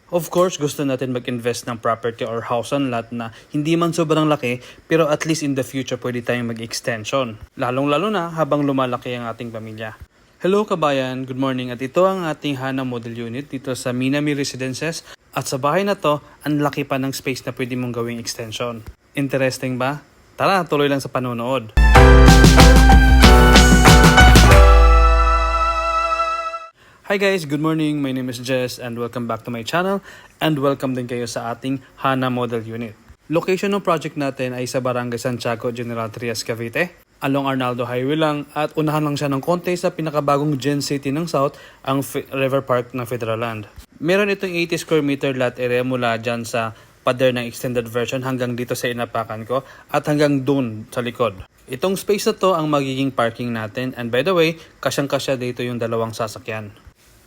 Of course, gusto natin mag-invest ng property or house on lot na hindi man sobrang laki, pero at least in the future pwede tayong mag-extension. Lalong-lalo na habang lumalaki ang ating pamilya. Hello kabayan, good morning at ito ang ating Hana Model Unit dito sa Minami Residences. At sa bahay na to, ang laki pa ng space na pwede mong gawing extension. Interesting ba? Tara, tuloy lang sa panonood. Hi guys, good morning. My name is Jess and welcome back to my channel and welcome din kayo sa ating Hana Model Unit. Location ng project natin ay sa Barangay Santiago, General Trias, Cavite. Along Arnaldo Highway lang at unahan lang siya ng konti sa pinakabagong Gen City ng South, ang River Park ng Federal Land. Meron itong 80 square meter lot area mula dyan sa pader ng extended version hanggang dito sa inapakan ko at hanggang dun sa likod. Itong space na to ang magiging parking natin and by the way, kasyang-kasya dito yung dalawang sasakyan.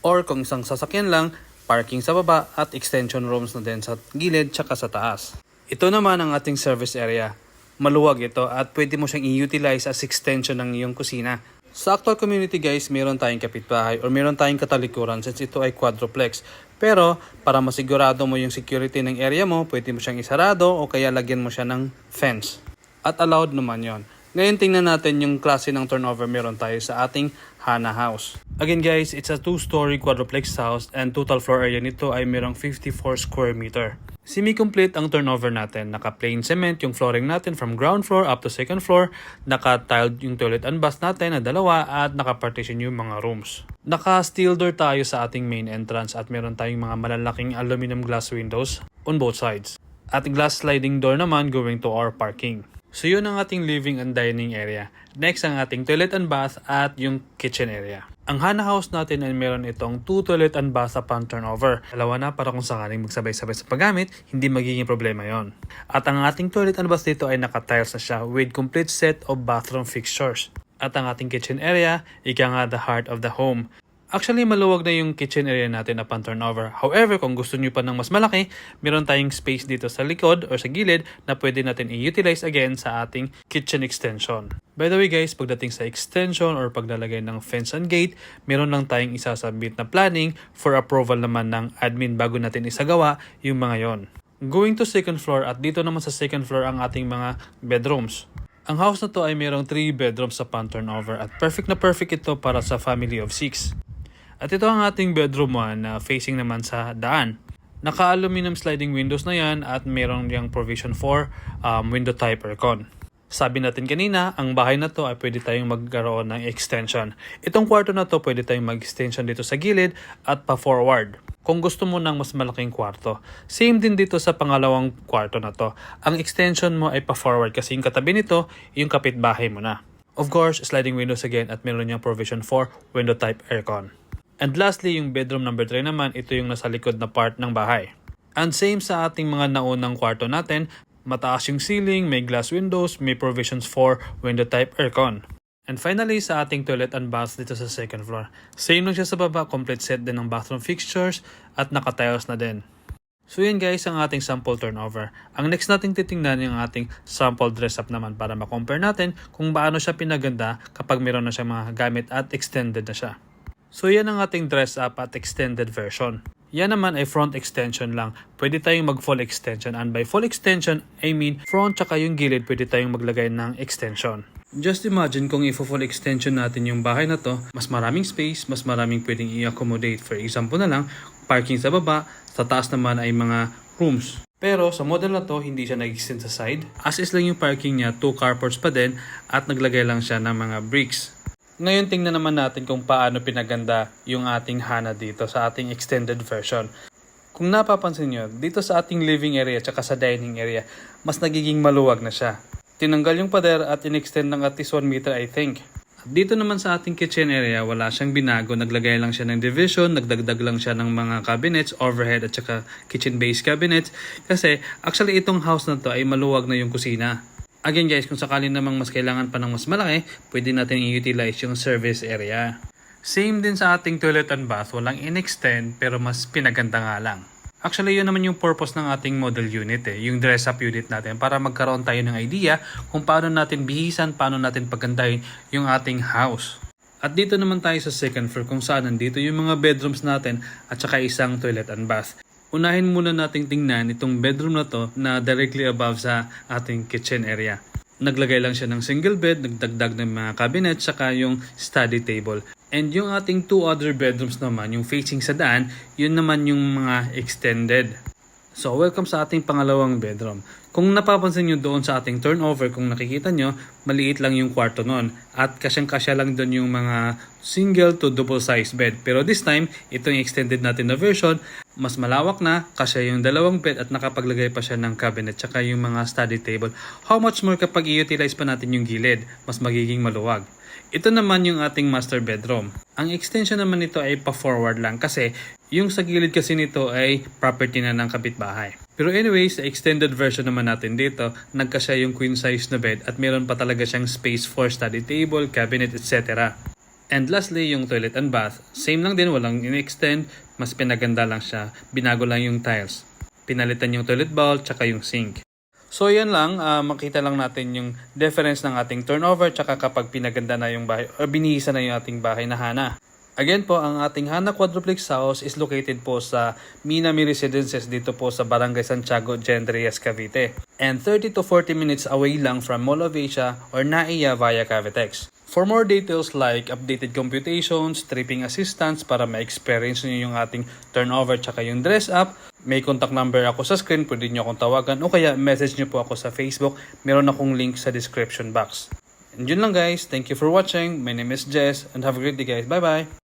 Or kung isang sasakyan lang, parking sa baba at extension rooms na din sa gilid tsaka sa taas. Ito naman ang ating service area. Maluwag ito at pwede mo siyang i-utilize as extension ng iyong kusina. Sa actual community guys, meron tayong kapitbahay or meron tayong katalikuran since ito ay quadruplex. Pero para masigurado mo yung security ng area mo, pwede mo siyang isarado o kaya lagyan mo siya ng fence. At allowed naman yon. Ngayon tingnan natin yung klase ng turnover meron tayo sa ating Hana House. Again guys, it's a 2-story quadruplex house and total floor area nito ay merong 54 square meter. Semi-complete ang turnover natin. Naka-plain cement yung flooring natin from ground floor up to second floor. Naka-tiled yung toilet and bath natin na dalawa at naka-partition yung mga rooms. Naka-steel door tayo sa ating main entrance at meron tayong mga malalaking aluminum glass windows on both sides. At glass sliding door naman going to our parking. So yun ang ating living and dining area. Next ang ating toilet and bath at yung kitchen area. Ang Hana House natin ay meron itong 2 toilet and bath upon turnover. Dalawa na para kung sakaling magsabay-sabay sa paggamit, hindi magiging problema yon. At ang ating toilet and bath dito ay naka-tiles na siya with complete set of bathroom fixtures. At ang ating kitchen area, ika nga the heart of the home. Actually, maluwag na yung kitchen area natin upon turnover. However, kung gusto nyo pa ng mas malaki, meron tayong space dito sa likod or sa gilid na pwede natin i-utilize again sa ating kitchen extension. By the way guys, pagdating sa extension or paglalagay ng fence and gate, meron lang tayong isasubmit na planning for approval naman ng admin bago natin isagawa yung mga yon. Going to second floor at dito naman sa second floor ang ating mga bedrooms. Ang house na to ay merong 3 bedrooms upon turnover at perfect na perfect ito para sa family of 6. At ito ang ating bedroom 1 na facing naman sa daan. Naka-aluminum sliding windows na yan at meron yung provision for window type aircon. Sabi natin kanina, ang bahay na to ay pwede tayong magkaroon ng extension. Itong kwarto na to pwede tayong mag-extension dito sa gilid at pa-forward. Kung gusto mo ng mas malaking kwarto. Same din dito sa pangalawang kwarto na to. Ang extension mo ay pa-forward kasi yung katabi nito, yung kapitbahay mo na. Of course, sliding windows again at meron yung provision for window type aircon. And lastly, yung bedroom number 3 naman, ito yung nasa likod na part ng bahay. And same sa ating mga naunang kwarto natin, mataas yung ceiling, may glass windows, may provisions for window type aircon. And finally, sa ating toilet and bath dito sa second floor. Same lang siya sa baba, complete set din ng bathroom fixtures at naka-tiles na din. So yan guys ang ating sample turnover. Ang next nating titingnan yung ating sample dress up naman para ma-compare natin kung paano siya pinaganda kapag meron na siya mga gamit at extended na siya. So yan ang ating dress up at extended version. Yan naman ay front extension lang. Pwede tayong mag full extension and by full extension, I mean front tsaka yung gilid pwede tayong maglagay ng extension. Just imagine kung i-full extension natin yung bahay na to, mas maraming space, mas maraming pwedeng i-accommodate. For example na lang, parking sa baba, sa taas naman ay mga rooms. Pero sa model na to, hindi siya nag-extend sa side. As is lang yung parking niya, 2 carports pa din at naglagay lang siya ng mga bricks. Ngayon tingnan naman natin kung paano pinaganda yung ating Hana dito sa ating extended version. Kung napapansin nyo, dito sa ating living area at sa dining area, mas nagiging maluwag na siya. Tinanggal yung pader at in-extend ng at least 1 meter I think. At dito naman sa ating kitchen area, wala siyang binago. Naglagay lang siya ng division, nagdagdag lang siya ng mga cabinets, overhead at saka kitchen base cabinets. Kasi actually itong house na to ay maluwag na yung kusina. Again guys, kung sakali namang mas kailangan pa ng mas malaki, pwede natin i-utilize yung service area. Same din sa ating toilet and bath, walang in-extend pero mas pinaganda nga lang. Actually, yun naman yung purpose ng ating model unit yung dress up unit natin para magkaroon tayo ng idea kung paano natin bihisan, paano natin pagandahin yung ating house. At dito naman tayo sa second floor kung saan nandito yung mga bedrooms natin at saka isang toilet and bath. Unahin muna nating tingnan itong bedroom na to na directly above sa ating kitchen area. Naglagay lang siya ng single bed, nagdagdag ng mga cabinet, saka yung study table. And yung ating 2 other bedrooms naman, yung facing sa daan, yun naman yung mga extended. So, welcome sa ating pangalawang bedroom. Kung napapansin nyo doon sa ating turnover, kung nakikita nyo, maliit lang yung kwarto noon. At kasyang-kasya lang doon yung mga single to double size bed. Pero this time, ito yung extended natin na version. Mas malawak na, kasya yung dalawang bed at nakapaglagay pa siya ng cabinet tsaka yung mga study table. How much more kapag i-utilize pa natin yung gilid? Mas magiging maluwag. Ito naman yung ating master bedroom. Ang extension naman nito ay pa-forward lang kasi yung sa gilid kasi nito ay property na ng kapitbahay. Pero anyways, sa extended version naman natin dito, nagkasya yung queen size na bed at meron pa talaga siyang space for study table, cabinet, etc. And lastly, yung toilet and bath. Same lang din, walang in-extend, mas pinaganda lang siya. Binago lang yung tiles. Pinalitan yung toilet bowl, tsaka yung sink. So yan lang, makita lang natin yung difference ng ating turnover tsaka kapag pinaganda na yung bahay o binihisa na yung ating bahay na Hana. Again po, ang ating Hana Quadruplex House is located po sa Minami Residences dito po sa Barangay Santiago, General Trias, Cavite. And 30 to 40 minutes away lang from Mall of Asia or NAIA via Cavitex. For more details like updated computations, tripping assistance para ma-experience nyo yung ating turnover tsaka yung dress up, may contact number ako sa screen, pwede nyo akong tawagan o kaya message nyo po ako sa Facebook, meron akong link sa description box. And yun lang guys, thank you for watching, my name is Jess and have a great day guys, bye bye!